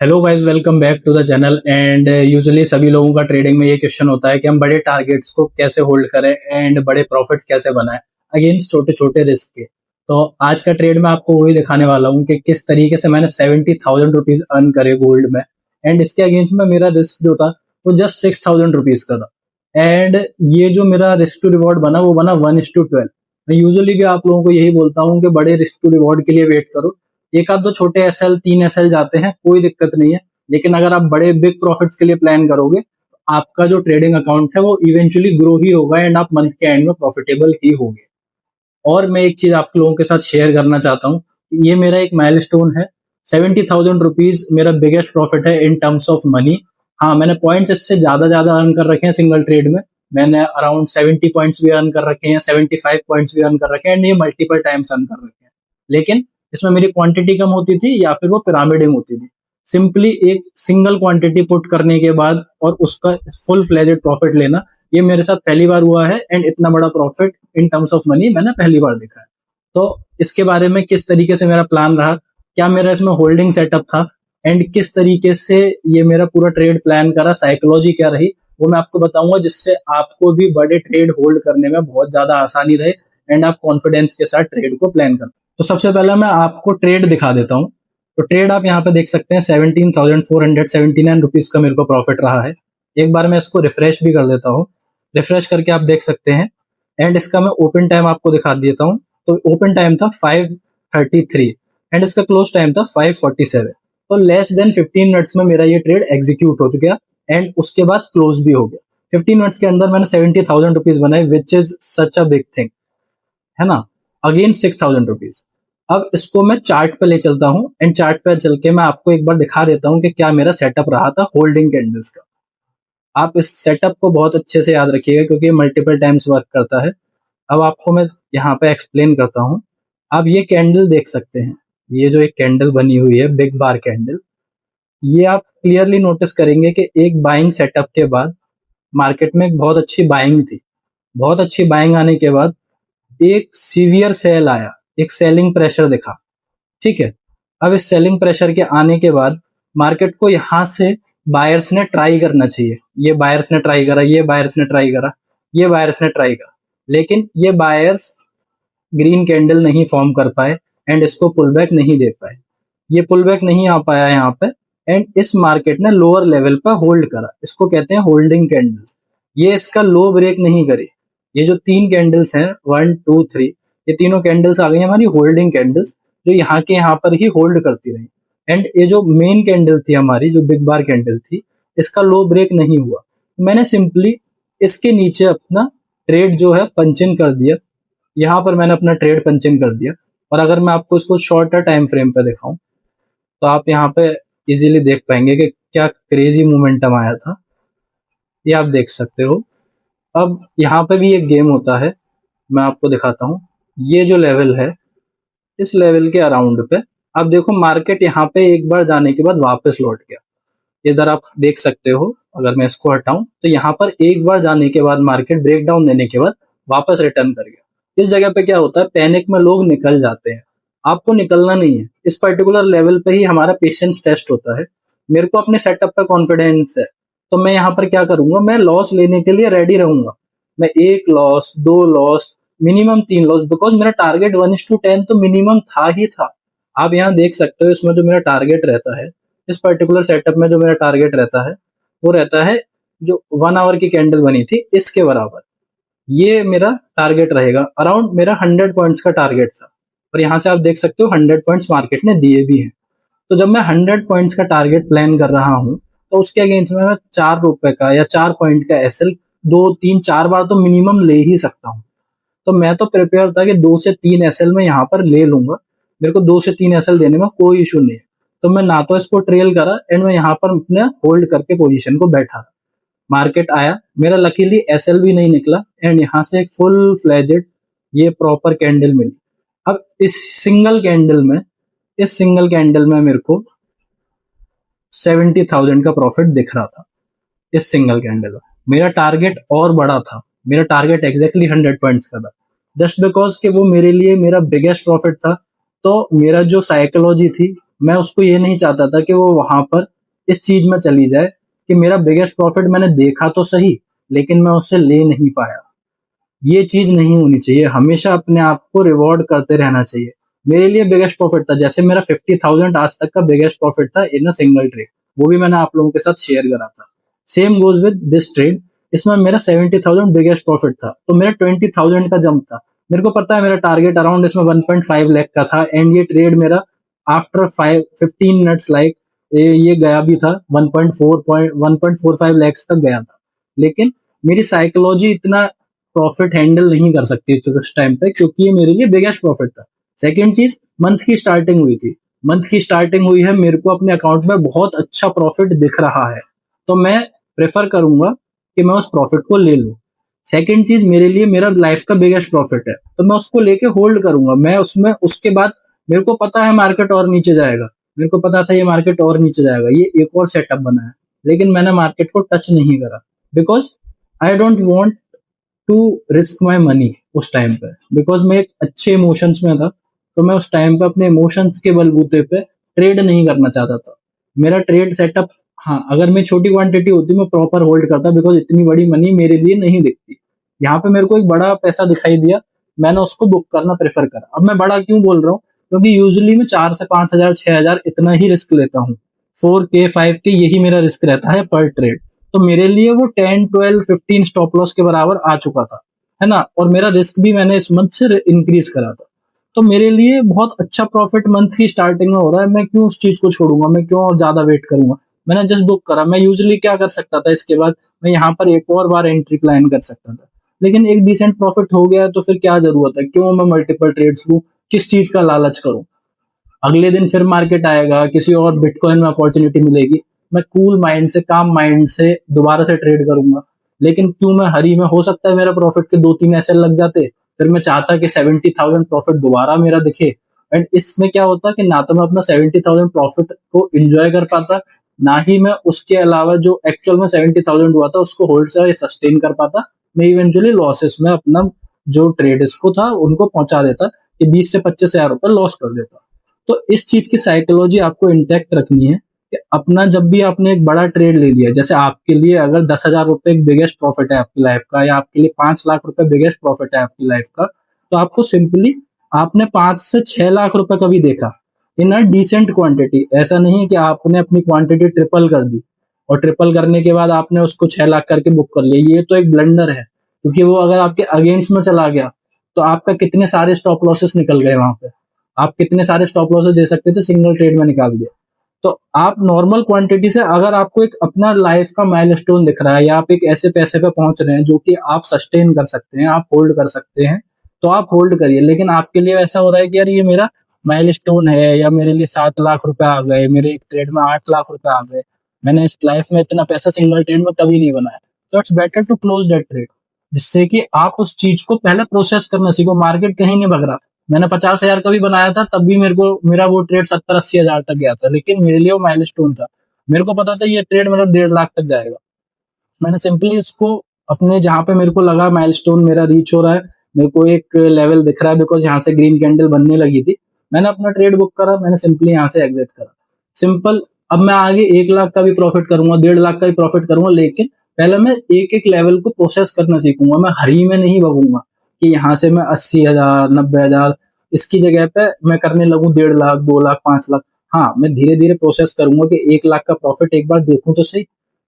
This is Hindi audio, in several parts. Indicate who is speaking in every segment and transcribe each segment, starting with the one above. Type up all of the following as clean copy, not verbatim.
Speaker 1: Hello guys, welcome back to the channel. And usually सभी लोगों का ट्रेडिंग में ये क्वेश्चन होता है कि हम बड़े टारगेट्स को कैसे होल्ड करें एंड बड़े प्रॉफिट्स कैसे बनाएं अगेंस्ट छोटे छोटे रिस्क के। तो आज का ट्रेड में आपको वही दिखाने वाला हूँ कि किस तरीके से मैंने 70,000 रुपीज अर्न करे गोल्ड में। एंड इसके अगेंस्ट में मेरा रिस्क जो था वो जस्ट 6,000 रुपीज का था। एंड ये जो मेरा रिस्क टू रिवॉर्ड बना वो बना 1:12। मैं यूजुअली भी आप लोगों को यही बोलता हूँ कि बड़े रिस्क टू रिवॉर्ड के लिए वेट करो। एक आध दो छोटे एसएल 3 एसएल जाते हैं, कोई दिक्कत नहीं है। लेकिन अगर आप बड़े बिग प्रॉफिट्स के लिए प्लान करोगे तो आपका जो ट्रेडिंग अकाउंट है वो इवेंचुअली ग्रो ही होगा एंड आप मंथ के एंड में प्रॉफिटेबल ही होंगे। और मैं एक चीज आप लोगों के साथ शेयर करना चाहता हूँ, ये मेरा एक माइलस्टोन है। 70,000 रुपीज मेरा बिगेस्ट प्रॉफिट है इन टर्म्स ऑफ मनी। हाँ, मैंने पॉइंट्स इससे ज्यादा ज्यादा अर्न कर रखे हैं सिंगल ट्रेड में। मैंने अराउंड 70 पॉइंट्स भी अर्न कर रखे हैं, 75 पॉइंट्स भी अर्न कर रखे हैं एंड ये मल्टीपल टाइम्स अर्न कर रखे हैं। लेकिन इसमें मेरी क्वांटिटी कम होती थी या फिर वो पिरामिडिंग होती थी। सिंपली एक सिंगल क्वांटिटी पुट करने के बाद और उसका फुल फ्लेजेड प्रॉफिट लेना, ये मेरे साथ पहली बार हुआ है एंड इतना बड़ा profit in terms of money मैंने पहली बार देखा है। तो इसके बारे में किस तरीके से मेरा प्लान रहा, क्या मेरा इसमें होल्डिंग सेटअप था एंड किस तरीके से ये मेरा पूरा ट्रेड प्लान करा, साइकोलॉजी क्या रही, वो मैं आपको बताऊंगा, जिससे आपको भी बड़े ट्रेड होल्ड करने में बहुत ज्यादा आसानी रहे एंड आप कॉन्फिडेंस के साथ ट्रेड को प्लान कर। तो सबसे पहले मैं आपको ट्रेड दिखा देता हूँ। तो ट्रेड आप यहाँ पे देख सकते हैं 17,479 रुपीज का मेरे को प्रॉफिट रहा है। एक बार मैं इसको रिफ्रेश भी कर देता हूँ। रिफ्रेश करके आप देख सकते हैं एंड इसका मैं ओपन टाइम आपको दिखा देता हूँ। तो ओपन टाइम था 5:33 एंड इसका क्लोज टाइम था 5:47। तो लेस देन 15 मिनट्स में मेरा ये ट्रेड एग्जीक्यूट हो चुका एंड उसके बाद क्लोज भी हो गया। 15 मिनट्स के अंदर मैंने 70,000 रुपीज बनाए, which is such a big thing, है ना, अगेन 6,000 रुपीज। अब इसको मैं चार्ट पे ले चलता हूँ एंड चार्ट पे चल के मैं आपको एक बार दिखा देता हूँ कि क्या मेरा सेटअप रहा था होल्डिंग कैंडल्स का। आप इस सेटअप को बहुत अच्छे से याद रखिएगा क्योंकि ये मल्टीपल टाइम्स वर्क करता है। अब आपको मैं यहाँ पे एक्सप्लेन करता हूँ। आप ये कैंडल देख सकते हैं, ये जो एक कैंडल बनी हुई है बिग बार कैंडल, ये आप क्लियरली नोटिस करेंगे कि एक बाइंग सेटअप के बाद मार्केट में एक बहुत अच्छी बाइंग थी। बहुत अच्छी बाइंग आने के बाद एक सीवियर सेल आया, एक सेलिंग प्रेशर दिखा। ठीक है, अब इस सेलिंग प्रेशर के आने के बाद मार्केट को यहां से बायर्स ने ट्राई करना चाहिए। ये बायर्स ने ट्राई करा, ये बायर्स ने ट्राई करा, ये बायर्स ने ट्राई करा, लेकिन ये बायर्स ग्रीन कैंडल नहीं फॉर्म कर पाए एंड इसको पुल बैक नहीं दे पाए। ये पुल बैक नहीं आ पाया यहाँ पे एंड इस मार्केट ने लोअर लेवल पर होल्ड करा। इसको कहते हैं होल्डिंग कैंडल्स। ये इसका लो ब्रेक नहीं करे। ये जो तीन कैंडल्स हैं 1 2 3, ये तीनों कैंडल्स आ गई हमारी होल्डिंग कैंडल्स, जो यहाँ के यहाँ पर ही होल्ड करती रही। एंड ये जो मेन कैंडल थी हमारी, जो बिग बार कैंडल थी, इसका लो ब्रेक नहीं हुआ। मैंने सिंपली इसके नीचे अपना ट्रेड जो है पंच इन कर दिया। यहाँ पर मैंने अपना ट्रेड पंच इन कर दिया। और अगर मैं आपको इसको शॉर्टर टाइम फ्रेम पे दिखाऊं तो आप यहाँ पे इजीली देख पाएंगे कि क्या क्रेजी मोमेंटम आया था। ये आप देख सकते हो। अब यहाँ पे भी एक गेम होता है, मैं आपको दिखाता हूँ। ये जो लेवल है, इस लेवल के अराउंड पे आप देखो मार्केट यहाँ पे एक बार जाने के बाद वापस लौट गया। ये जरा आप देख सकते हो। अगर मैं इसको हटाऊं तो यहाँ पर एक बार जाने के बाद मार्केट ब्रेकडाउन देने के बाद वापस रिटर्न कर गया। इस जगह पे क्या होता है, पैनिक में लोग निकल जाते हैं। आपको निकलना नहीं है। इस पर्टिकुलर लेवल पे ही हमारा पेशेंस टेस्ट होता है। मेरे को अपने सेटअप पे कॉन्फिडेंस है, तो मैं यहाँ पर क्या करूंगा, मैं लॉस लेने के लिए रेडी रहूंगा। मैं एक लॉस, दो लॉस, मिनिमम 3 लॉस, बिकॉज मेरा टारगेट 1:10 तो मिनिमम था ही था। आप यहाँ देख सकते हो इसमें जो मेरा टारगेट रहता है, इस पर्टिकुलर सेटअप में जो मेरा टारगेट रहता है वो रहता है जो 1 आवर की कैंडल बनी थी इसके बराबर। ये मेरा टारगेट रहेगा। अराउंड मेरा 100 पॉइंट्स का टारगेट था और यहाँ से आप देख सकते हो 100 पॉइंट्स मार्केट ने दिए भी हैं। तो जब मैं 100 पॉइंट्स का टारगेट प्लान कर रहा हूँ तो उसके अगेंस्ट में मैं 4 रुपए का या 4 पॉइंट का एसएल 2 3 4 बार तो मिनिमम ले ही सकता हूँ। तो मैं तो प्रिपेयर था कि 2 से 3 एसएल में यहाँ पर ले लूंगा। मेरे को 2 से 3 एसएल देने में कोई इशू नहीं है। तो मैं ना तो इसको ट्रेल करा एंड मैं यहाँ पर अपने होल्ड करके पोजीशन को बैठा। मार्केट आया, मेरा लकीली एसएल भी नहीं निकला एंड यहाँ से एक फुल फ्लेजेड ये प्रॉपर कैंडल मिली। अब इस सिंगल कैंडल में मेरे को 70,000 का प्रॉफिट दिख रहा था। इस सिंगल कैंडल में मेरा टारगेट और बड़ा था। मेरा टारगेट एग्जैक्टली 100 पॉइंट्स का था। जस्ट बिकॉज कि वो मेरे लिए मेरा बिगेस्ट प्रॉफिट था, तो मेरा जो साइकोलॉजी थी मैं उसको ये नहीं चाहता था कि वो वहां पर इस चीज में चली जाए कि मेरा बिगेस्ट प्रॉफिट मैंने देखा तो सही, लेकिन मैं उसे ले नहीं पाया। ये चीज नहीं होनी चाहिए, हमेशा अपने आप को रिवॉर्ड करते रहना चाहिए। मेरे लिए बिगेस्ट प्रॉफिट था, जैसे मेरा 50,000 आज तक का बिगेस्ट प्रॉफिट था इन अ सिंगल ट्रेड, वो भी मैंने आप लोगों के साथ शेयर करा था। Same goes with this trade, इसमें मेरा 70,000 बिगेस्ट प्रॉफिट था, तो मेरा 20,000 का जंप था। मेरे को पता है मेरा टारगेट अराउंड इसमें 1.5 लाख का था, एंड ये ट्रेड मेरा आफ्टर 15 मिनट्स लाइक ये गया भी था 1.45 लैक्स तक गया था। लेकिन मेरी साइकोलॉजी इतना प्रॉफिट हैंडल नहीं कर सकती थी उस टाइम पे, क्योंकि ये मेरे लिए बिगेस्ट प्रॉफिट था। सेकेंड चीज, मंथ की स्टार्टिंग हुई थी, मंथ की स्टार्टिंग हुई है, मेरे को अपने अकाउंट में बहुत अच्छा प्रॉफिट दिख रहा है, तो मैं प्रेफर करूंगा कि मैं उस प्रॉफिट को ले लूं। सेकेंड चीज, मेरे लिए मेरा लाइफ का बिगेस्ट प्रॉफिट है, तो मैं उसको लेके होल्ड करूंगा। मैं उसमें उसके बाद मेरे को पता है मार्केट और नीचे जाएगा, मेरे को पता था ये मार्केट और नीचे जाएगा, ये एक और सेटअप बना है, लेकिन मैंने मार्केट को टच नहीं करा, because I don't want to risk my money उस टाइम पे, बिकॉज मैं एक अच्छे इमोशंस में था। तो मैं उस टाइम पे अपने इमोशंस के बलबूते पे ट्रेड नहीं करना चाहता था। मेरा ट्रेड सेटअप, हाँ अगर मैं छोटी क्वांटिटी होती मैं प्रॉपर होल्ड करता, बिकॉज इतनी बड़ी मनी मेरे लिए नहीं दिखती। यहाँ पे मेरे को एक बड़ा पैसा दिखाई दिया, मैंने उसको बुक करना प्रेफर करा। अब मैं बड़ा क्यों बोल रहा हूँ, क्योंकि यूजुअली मैं 4 से 5 हजार 6 हजार इतना ही रिस्क लेता हूँ। 4K 5K यही मेरा रिस्क रहता है पर ट्रेड। तो मेरे लिए वो 10 12 15 स्टॉप लॉस के बराबर आ चुका था, है ना, और मेरा रिस्क भी मैंने इस मंथ से इंक्रीज करा था। तो मेरे लिए बहुत अच्छा प्रॉफिट मंथ की स्टार्टिंग में हो रहा है, मैं क्यों उस चीज को छोड़ूंगा, मैं क्यों और ज्यादा वेट करूंगा। मैंने जस्ट बुक करा। मैं यूजुअली क्या कर सकता था इसके बाद, मैं यहाँ पर एक और बार एंट्री प्लान कर सकता था, लेकिन एक डिसेंट प्रॉफिट हो गया तो फिर क्या जरूरत है, क्यों मैं मल्टीपल ट्रेड्स लूं, किस चीज का लालच करूं। अगले दिन फिर मार्केट आएगा, किसी और बिटकॉइन में अपॉर्चुनिटी मिलेगी, मैं कूल माइंड से, काम माइंड से दोबारा से ट्रेड करूंगा। लेकिन क्यों मैं हरी में, हो सकता है मेरा प्रॉफिट के 2 3 ऐसे लग जाते, फिर मैं चाहता कि 70,000 प्रॉफिट दोबारा मेरा दिखे। एंड इसमें क्या होता कि ना तो मैं अपना 70,000 प्रॉफिट को एंजॉय कर पाता, ना ही मैं उसके अलावा जो एक्चुअल में 70,000 हुआ था उसको होल्ड से सस्टेन कर पाता। मैं इवेंचुअली लॉसेस में अपना जो ट्रेडर्स को था उनको पहुंचा देता, कि 20 से 25 हजार रुपए लॉस कर देता। तो इस चीज की साइकोलॉजी आपको इंटैक्ट रखनी है कि अपना जब भी आपने एक बड़ा ट्रेड ले लिया, जैसे आपके लिए अगर 10,000 रुपए एक बिगेस्ट प्रॉफिट है आपकी लाइफ का, या आपके लिए 5 लाख रुपए बिगेस्ट प्रॉफिट है आपकी लाइफ का, तो आपको सिंपली, आपने 5 से 6 लाख रुपए का भी देखा इन अ डिसेंट क्वांटिटी। ऐसा नहीं है कि आपने अपनी क्वांटिटी ट्रिपल कर दी और ट्रिपल करने के बाद आपने उसको 6 लाख करके बुक कर लिया, ये तो एक ब्लंडर है, क्योंकि वो अगर आपके अगेंस्ट में चला गया तो आपका कितने सारे स्टॉप लॉसेस निकल गए वहां पे। आप कितने सारे स्टॉप लॉसेस दे सकते थे, सिंगल ट्रेड में निकाल दिया। तो आप नॉर्मल क्वांटिटी से, अगर आपको एक अपना लाइफ का माइलस्टोन दिख रहा है, या आप एक ऐसे पैसे पे पहुंच रहे हैं जो कि आप सस्टेन कर सकते हैं, आप होल्ड कर सकते हैं, तो आप होल्ड करिए। लेकिन आपके लिए ऐसा हो रहा है कि यार ये मेरा माइलस्टोन है, या मेरे लिए 7 लाख रुपए आ गए, मेरे एक ट्रेड में 8 लाख रुपए आ गए, मैंने इस लाइफ में इतना पैसा सिंगल ट्रेड में कभी नहीं बनाया, तो it's better to close that trade, जिससे कि आप उस चीज को पहले प्रोसेस करना सीखो। मार्केट कहीं नहीं भग रहा, मैंने 50 हजार का भी बनाया था, तब भी मेरे को, मेरा वो ट्रेड 70 80 हजार तक गया था, लेकिन मेरे लिए वो माइलस्टोन था। मेरे को पता था ये ट्रेड मेरा 1.5 लाख तक जाएगा। मैंने सिंपली इसको अपने, जहां पे मेरे को लगा माइलस्टोन मेरा रीच हो रहा है, मेरे को एक लेवल दिख रहा है, बिकॉज यहाँ से ग्रीन कैंडल बनने लगी थी, मैंने अपना ट्रेड बुक करा, मैंने सिंपली यहाँ से एग्जिट करा, सिंपल। अब मैं आगे 1 लाख का भी प्रॉफिट करूंगा, 1.5 लाख का भी प्रॉफिट करूंगा, लेकिन पहले मैं एक एक लेवल को प्रोसेस करना सीखूंगा। मैं हरी में नहीं भगूंगा कि यहाँ से मैं 80 हजार 90 हजार, इसकी जगह पे मैं करने लगूं 1.5 लाख 2 लाख 5 लाख। हाँ, मैं धीरे धीरे प्रोसेस करूंगा कि 1 लाख का प्रॉफिट एक बार देखूं तो सही,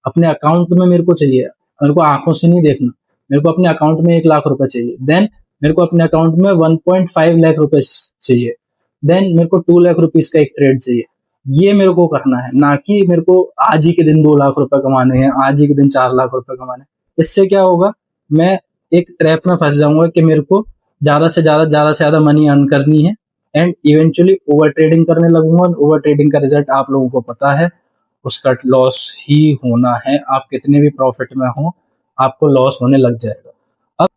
Speaker 1: अपने अकाउंट में मेरे को चाहिए, मेरे को आंखों से नहीं देखना। मेरे को अपने अकाउंट में 1 लाख रुपए चाहिए, देन मेरे को अपने अकाउंट में 1.5 लाख रुपए चाहिए, देन मेरे को 2 लाख रुपीज का एक ट्रेड चाहिए। ये मेरे को करना है, ना कि मेरे को आज ही के दिन 2 लाख रुपए कमाने हैं, आज ही के दिन 4 लाख रुपए कमाने हैं। इससे क्या होगा, मैं एक ट्रैप में फंस जाऊंगा कि मेरे को ज्यादा से ज्यादा मनी अर्न करनी है, एंड इवेंचुअली ओवर ट्रेडिंग करने लगूंगा। ओवर ट्रेडिंग का रिजल्ट आप लोगों को पता है, उसका लॉस ही होना है। आप कितने भी प्रॉफिट में हो, आपको लॉस होने लग जाएगा।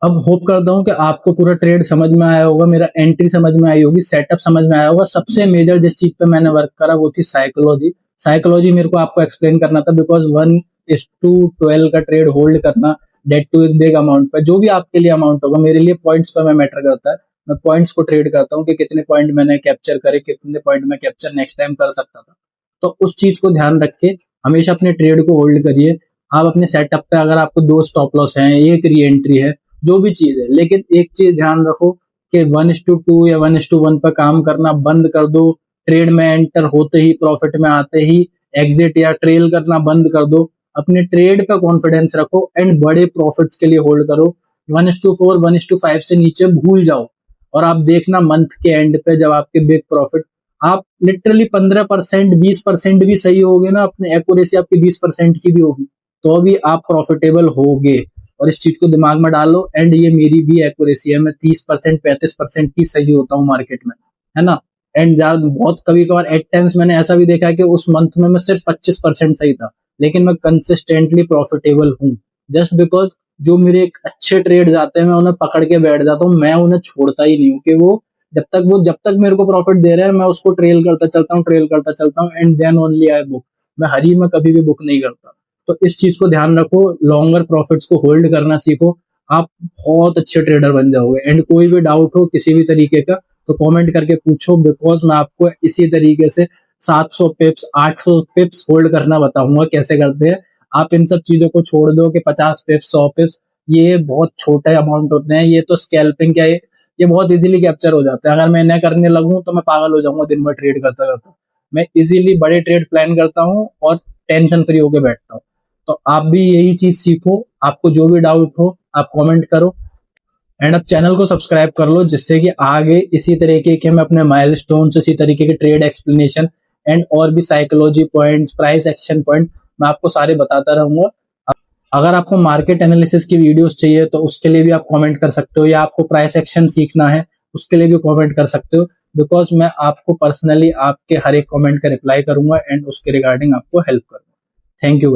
Speaker 1: अब होप करता हूँ कि आपको पूरा ट्रेड समझ में आया होगा, मेरा एंट्री समझ में आई होगी, सेटअप समझ में आया होगा। सबसे मेजर जिस चीज पे मैंने वर्क करा वो थी साइकोलॉजी। साइकोलॉजी मेरे को आपको एक्सप्लेन करना था, बिकॉज 1:12 का ट्रेड होल्ड करना, डेट टू एक बिग अमाउंट पर, जो भी आपके लिए अमाउंट होगा, मेरे लिए पॉइंट्स पर मैं मैटर करता है। मैं पॉइंट्स को ट्रेड करता हूँ कि कितने पॉइंट मैंने कैप्चर करे, कितने पॉइंट मैं कैप्चर नेक्स्ट टाइम कर सकता था। तो उस चीज को ध्यान रख के हमेशा अपने ट्रेड को होल्ड करिए। आप अपने सेटअप पे अगर आपको 2 स्टॉप लॉस हैं, 1 री एंट्री है, जो भी चीज है, लेकिन एक चीज ध्यान रखो कि 1:2 या 1:1 पर काम करना बंद कर दो। ट्रेड में एंटर होते ही, प्रॉफिट में आते ही एग्जिट या ट्रेल करना बंद कर दो। अपने ट्रेड पे कॉन्फिडेंस रखो एंड बड़े प्रॉफिट्स के लिए होल्ड करो। 1:4 1:5 से नीचे भूल जाओ और आप देखना मंथ के एंड पे जब आपके बिग प्रॉफिट, आप लिटरली 15% 20% भी सही होगे ना, अपने एक्यूरेसी आपकी 20% की भी होगी, तो भी आप प्रॉफिटेबल होगे। और इस चीज को दिमाग में डालो। एंड ये मेरी भी एक्यूरेसी है, मैं 30% 35% की सही होता हूँ मार्केट में, है ना। एंड बहुत कभी कभार एट टाइम्स मैंने ऐसा भी देखा है कि उस मंथ में मैं सिर्फ 25% सही था, लेकिन मैं कंसिस्टेंटली प्रॉफिटेबल हूँ। जस्ट बिकॉज जो मेरे एक अच्छे ट्रेड आते हैं मैं उन्हें पकड़ के बैठ जाता हूँ, मैं उन्हें छोड़ता ही नहीं हूँ कि वो जब तक मेरे को प्रॉफिट दे रहे हैं मैं उसको ट्रेल करता चलता हूँ, ट्रेल करता चलता हूँ, and then only I book. मैं हरी में कभी भी बुक नहीं करता। तो इस चीज को ध्यान रखो, लॉन्गर प्रॉफिट्स को होल्ड करना सीखो, आप बहुत अच्छे ट्रेडर बन जाओगे। एंड कोई भी डाउट हो किसी भी तरीके का तो कमेंट करके पूछो, बिकॉज मैं आपको इसी तरीके से 700 पिप्स 800 पिप्स होल्ड करना बताऊंगा कैसे करते हैं। आप इन सब चीजों को छोड़ दो कि 50 पिप्स 100 पिप्स, ये बहुत छोटे अमाउंट होते हैं, ये तो स्कैल्पिंग क्या है, ये बहुत इजीली कैप्चर हो जाता है। अगर मैं इन्हें करने लगूं तो मैं पागल हो जाऊंगा दिन भर ट्रेड करता करता। मैं इजीली बड़े ट्रेड प्लान करता हूँ और टेंशन फ्री होकर बैठता हूँ। तो आप भी यही चीज सीखो। आपको जो भी डाउट हो आप कमेंट करो एंड आप चैनल को सब्सक्राइब कर लो, जिससे कि आगे इसी तरीके के मैं अपने माइलस्टोन्स, इसी तरीके के ट्रेड एक्सप्लेनेशन एंड और भी psychology points, price action point मैं आपको सारे बताता रहूंगा। अगर आपको मार्केट एनालिसिस की वीडियोस चाहिए तो उसके लिए भी आप कमेंट कर सकते हो, या आपको प्राइस एक्शन सीखना है उसके लिए भी कमेंट कर सकते हो। बिकॉज मैं आपको पर्सनली आपके हर एक कमेंट का रिप्लाई करूंगा एंड उसके रिगार्डिंग आपको हेल्प करूंगा। Thank you.